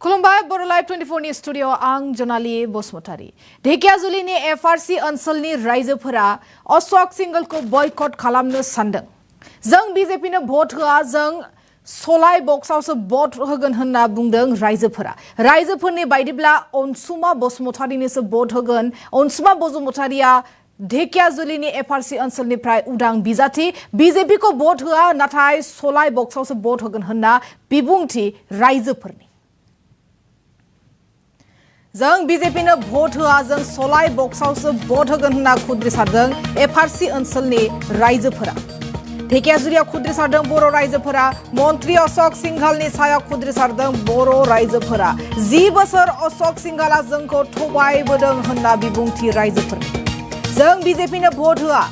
खुलुमबाय बर' लाइभ 24 नि स्टुडिअ आं जनाली बसुमतारी ढेकियाजुलिनि एफआरसी ओनसोलनि रायजोफोरा अशोक सिंगलखौ बयकट खालामनो सानदों। जों बीजेपीनो भट होआ, जों सलाय बक्सआवसो भट होगोन होनना बुंदों रायजोफोरा। रायजोफोरनि बायदिब्ला अनसुमा बसुमतारीनोसो भट होगोन। अनसुमा बसुमतारीया ढेकियाजुलिनि एफआरसी ओनसोलनिफ्राय उदां बिजाथि, बीजेपीखौ भट होआ नाथाय सलाय बक्सआवसो भट होगोन होनना बिबुंथि रायजोफोरनि। जों बीजेपीनो भट होआ, जों सलाय बक्सआवसो भट होगोन होनना खुद्रिसारदों एफआरसी ओनसोलनि रायजोफोरा। ढेकियाजुलियाव खुद्रिसारदों बर' रायजोफोरा। मन्त्री अशोक सिंघालनि सायाव खुद्रिसारदों बर' रायजोफोरा। 10 बोसोर अशोक सिंघाला जोंखौ थगायबोदों होनना बिबुंथि रायजोफोरनि। जों बीजेपीनो भट होआ,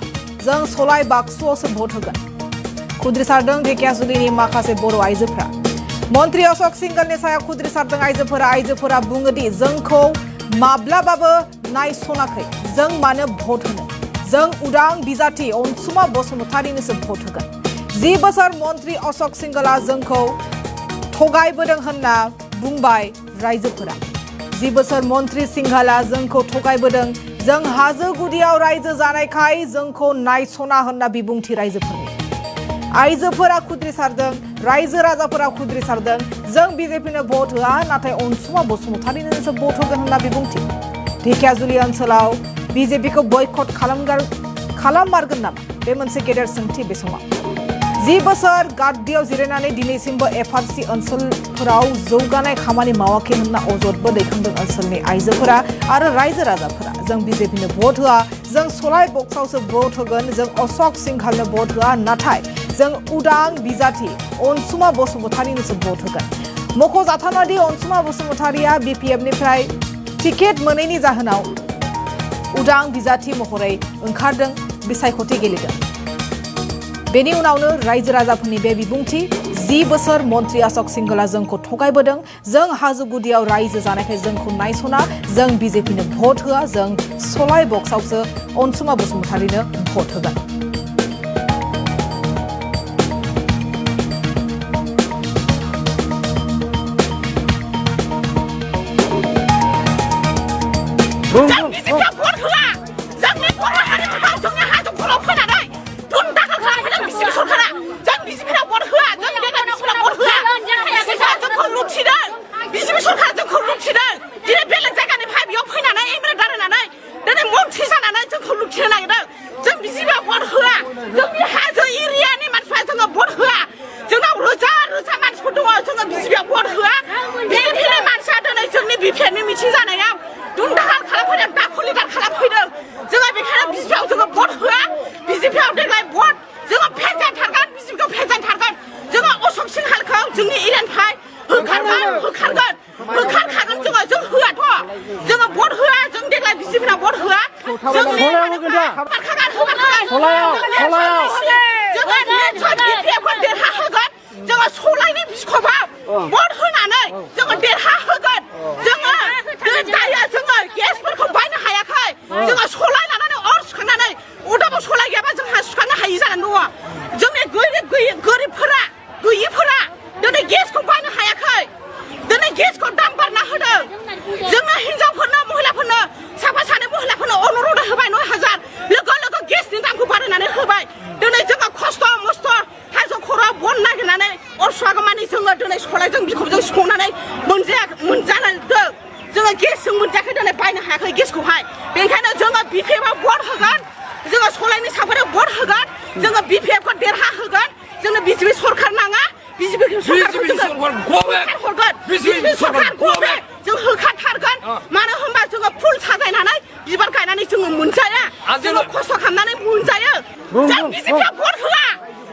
जों सलाय बक्सआवसो भट होगोन खुद्रिसारदों ढेकियाजुलिनि माखासे बर' आइजोफोरा। मन्त्री अशोक सिंघालनि सायाव खुद्रिसारदों आइजोफोरा बुङोदि जोंखौ माब्लाबाबो नायसनाखै, जों मानो भट होनो, जों उदां बिजाथि अनसुमा बसुमतारीनोसो भट होगोन। 10 बोसोर मन्त्री अशोक सिंघाला जोंखौ थगायबोदों होनना बुंबाय रायजोफोरा। 10 बोसोर मन्त्री सिंघाला जोंखौ थगायबोदों, जों हाजो गुदियाव रायजो जानायखाय जोंखौ नायसना होनना बिबुंथि रायजोफोरनि। आइजोफोरा खुद्रिसारदों, रायजो राजाफोरा खुद्रिसारदों, जों बीजेपीनो भट होआ नाथाय अनसुमा बसुमतारीनोसो भट होगोन होनना बिबुंथि। ढेकियाजुलि ओनसोलाव बीजेपीखौ बयकट खालाममारगोन नामा? बे मोनसे गेदेर सोंथि बे समाव। 10 बोसोर गाद्दियाव जिरायनानै दिनैसिमबो एफआरसी ओनसोलफोराव जौगानाय खामानि मावाखै होनना अजदबो दैखांदों ओनसोलनि आइजोफोरा आरो रायजो राजाफोरा। जों बीजेपीनो भट होआ, जों सलाय बक्सआवसो भट होगोन, जों अशोक सिंघालनो भट होआ नाथाय जों उदां बिजाथि अनसुमा बसुमतारीनोसो भट होगोन। मख'जाथावनादि अनसुमा बसुमतारीया बीपीएफनिफ्राय टिकेट मोनैनि जाहोनाव उदां बिजाथि महरै ओंखारदों, बिसायख'थि गेलेदों। बेनि उनावनो रायजो राजाफोरनि बे बिबुंथि। 10 बोसोर मन्त्री अशोक सिंघाला जोंखौ थगायबोदों, जों हाजो गुदियाव रायजो जानायखाय जोंखौ नायसना, जों बीजेपीनो भट होआ, जों सलाय बक्सआवसो अनसुमा बसुमतारीनो भट होगोन। Bjpn मिथिं जानायाव दुनदाखाल खालामफैदों, दाखुलिदार खालामफैदों। जोङो बेखायनो बिजेपिआव जोङो भट होआ, बिजेपिआव देग्लाय भट जोङो फेजेनथारगोन, बिजेपिखौ फेजेनथारगोन। जोङो अशोक सिंघालखौ जोंनि एरियानिफ्राय होखारखागोन जों होआथ'। जोङो भट होआ, जों देग्लाय बिजेपिनाव भट होआ। जों बिपिएफखौ देरहाहोगोन, जोङो सलायनि बिखबाव भट होनानै जोङो देरहाहोगोन। जोङो दायो जोङो गेसफोरखौ बायनो हायाखै, जोङो सलाय लानानै अर सुखांनानै अदाबाव सलाय गैयाबा जोंहा सुखांनो हायि जानानै दङ। जोंनि गोरिबफोरा गैयिफोरा दिनै गेसखौ बायनो हायाखै, दिनै गेसखौ दाम बारना होदों। जोंनो हिनजावफोरनो महिलाफोरनो साफा सानै महिलाफोरनो अनुर'द होबाय 9,000 लोगो गेसनि दामखौ बारायनानै होबाय। दिनै जोङो खस्थ' मस्थ' हाजो खर'आव बन नागिरनानै अर सुवागौमानि जोङो दिनै सलायजों बिखबजों सुखांनानै मोनजादों। जोङो गेसजों मोनजायाखै, दिनै बायनो हायाखै गेसखौहाय। बेनिखायनो जोङो बिपिएफआव भट होगोन, जोङो सलायनि साफारियाव भट होगोन, जोङो बिपिएफखौ देरहाहोगोन। जोंनो बिजेपि सरखार नाङा, बिजेपि सरखारखौ जों होखारथारगोन। मानो होनबा जोङो फुल साजायनानै बिबार गायनानै जोङो मोनजाया, जोङो खस्थ' खालामनानै मोनजायो। जों बिजेपिआव भट होआ,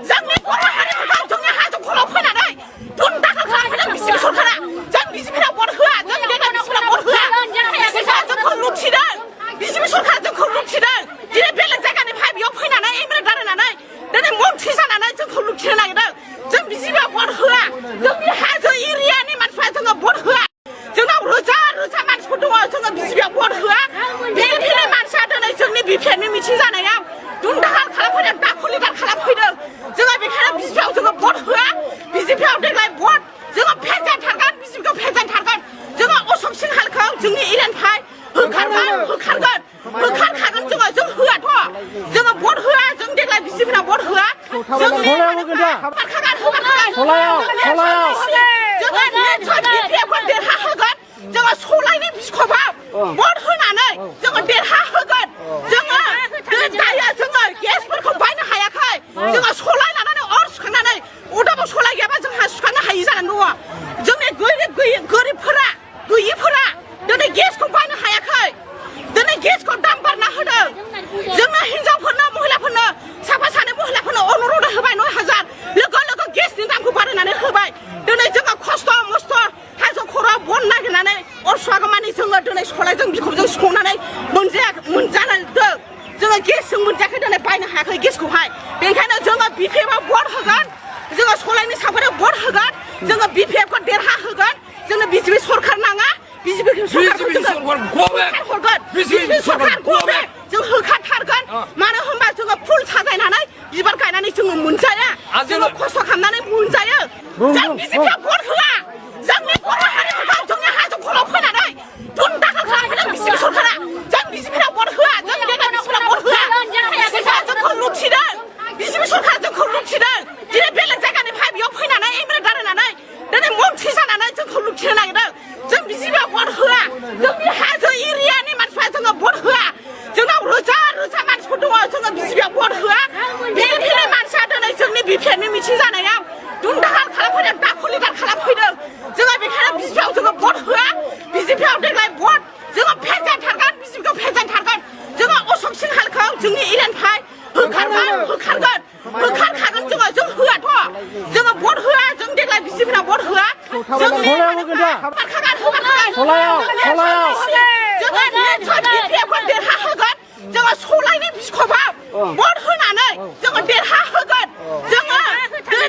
जोंनि बर' हारिफोरखौ जोंनि हाजो खर'आव फैनानै दुनदाखाल खालामफैदों बिजेपि सरखारा। जों बिजेपिनाव भट होआ, जों देग्लाय बिजेपिनाव भट होआ। बिजेपिआ जोंखौ लुथिदों, बिजेपि सरखारा जोंखौ लुथिदों। दिनै बेलेग जायगानिफ्राय बेयाव फैनानै एमएलए दारायनानै दिनै मन्थ्रि जानानै जोंखौ लुथिनो नागिरदों। जों बिजेपिआव भट होआ, जोंनि हाजो एरियानि मानसिफ्रा जोङो भट होआ। जोंनाव रोजा मानसिफोर दङ, जोङो बिजेपिआव भट होआ। बिजेपिनि मानसिया दिनै जोंनि बिपिएफनि मिथिं जानायाव दुनदाखाल खालामफैदों, दाखुलिदार खालामफैदों। जोङो बेखायनो बिजेपिआव जोङो भट होआ, बिजेपिआव देग्लाय भट जोङो फेजेनथारगोन, बिजेपिखौ फेजेनथारगोन। जोंनि एरियानिफ्राय होखारखागोन जों होआथ' जोङो भट होआ जों देग्लाय बिजेपिना भट होआ जोंनि जोङो सलायनि बिस्खबाव भट होनानै जोङो देरहाहोगोन जोङो दायो जोङो गेसफोरखौ बायनो हायाखै जोङो सलाय लानानै अर सुखांनानै अदाबाव सलाय गैयाबा जोंहा सुखांनो हायि जानानै दङ जोंनि गोरिबफोरा गैयिफोरा दिनै गेसखौ बायनो हायाखै दिनै गेसखौ दाम बारना होदों जोंनो हिनजावफोरनो महिलाफोरनो साफा सानै महिलाफोरनो अनुर'द होबाय 9,000 लोगो लोगो गेसनि दामखौ बारायनानै होबाय दिनै जोङो खस्थ' मस्थ' हाजो खर'आव बन नागिरनानै अर सुवागौमानि जोङो दिनै सलायजों बिखबजों संनानै मोनजानानै जोङो गेसजों मोनजायाखै दिनै बायनो हायाखै गेसखौहाय बेनिखायनो जोङो बिपिएफआव भट होगोन जोङो सलायनि साफारियाव भट होगोन जोङो बिपिएफखौ देरहाहोगोन जोंनो बिजेपि सरखार नाङा बिजेपि सरखारखौ जों होखारथारगोन मानो होनबा जोङो फुल साजायनानै बिबार गायनानै जोङो मोनजाया जोङो खस्थ' खालामनानै मोनजायो जों बिजेपिआव भट होआ जोंनि बर' हारिफोरखौ जोंनि हाजो खर'आव फैनानै दुम दाखाल खालामफैदों बिजेपि सरखारा जों बिजेपिआव भट होआ जों देग्लाय बिजेपिआव भट होआ बिजेपिआ जोंखौ लुथिदों बिजेपि सरखारा जोंखौ लुथिदों दिनै बेलेग जायगानिफ्राय बेयाव फैनानै एमएलए दारायनानै दिनै मन्थ्रि जानानै जोंखौ लुथिनो नागिरदों जों बिजेपिआव भट होआ जोंनि हाजो एरियानि मानसिफ्रा जोङो भट होआ जोंनाव रोजा रोजा मानसिफोर दङ जोङो बिजेपिआव भट होआ बिजेपिनि मानसिया दिनै जोंनि बिपिएफनि मिथिं जानायाव दुम दाखाल खालामफैदों दाखुलिदार खालामफैदों जोङो बेखायनो बिजेपिआव जोङो भट होआ बिजेपिआव देग्लाय भट जोङो फेजेनथारगोन बिजेपिखौ फेजेनथारगोन जोङो अशक सिंहालखौ जोंनि एरियानिफ्राय होखारखागोन जों होआथ' जोङो भट होआ जों देग्लाय बिजेपिनाव भट होआ जोंनि जोङो सलायनि बिस्खबाव भट होनानै जोङो देरहाहोगोन जोङो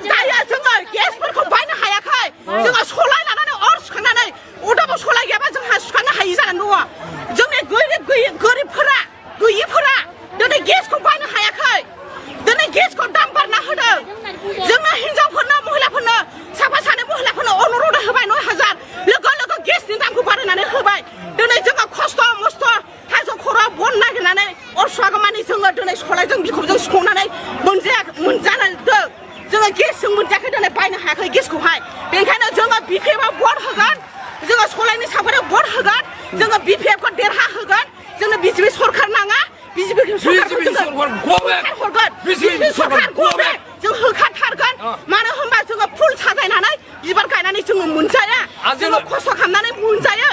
दायो जोङो गेसफोरखौ बायनो हायाखै जोङो सलाय लानानै अर सुखांनानै अदाबाव सलाय गैयाबा जोंहा सुखांनो हायि जानानै दङ जोंनि गोरिबफोरा गैयिफोरा दिनै गेसखौ बायनो हायाखै दिनै गेसखौ दाम बारना होदों जोंनो हिनजावफोरनो महिलाफोरनो साफा सानै महिलाफोरनो अनुर'द होबाय 9,000 लोगो लोगो गेसनि दामखौ बारायनानै होबाय दिनै जोङो खस्थ' मस्थ' हाजो खर'आव बन नागिरनानै अर सुवागौमानि जोङो दिनै सलायजों बिखबजों संनानै मोनजानानै जोङो गेसजों मोनजायाखै दिनै बायनो हायाखै गेसखौहाय बेनिखायनो जोङो बिपिएफआव भट होगोन जोङो सलायनि साफारियाव भट होगोन जोङो बिपिएफखौ देरहाहोगोन जोंनो बिजेपि सरखार नाङा बिजेपि सरखारखौ जों होखारथारगोन मानो होनबा जोङो फुल साजायनानै बिबार गायनानै जोङो मोनजाया जोङो खस्थ' खालामनानै मोनजायो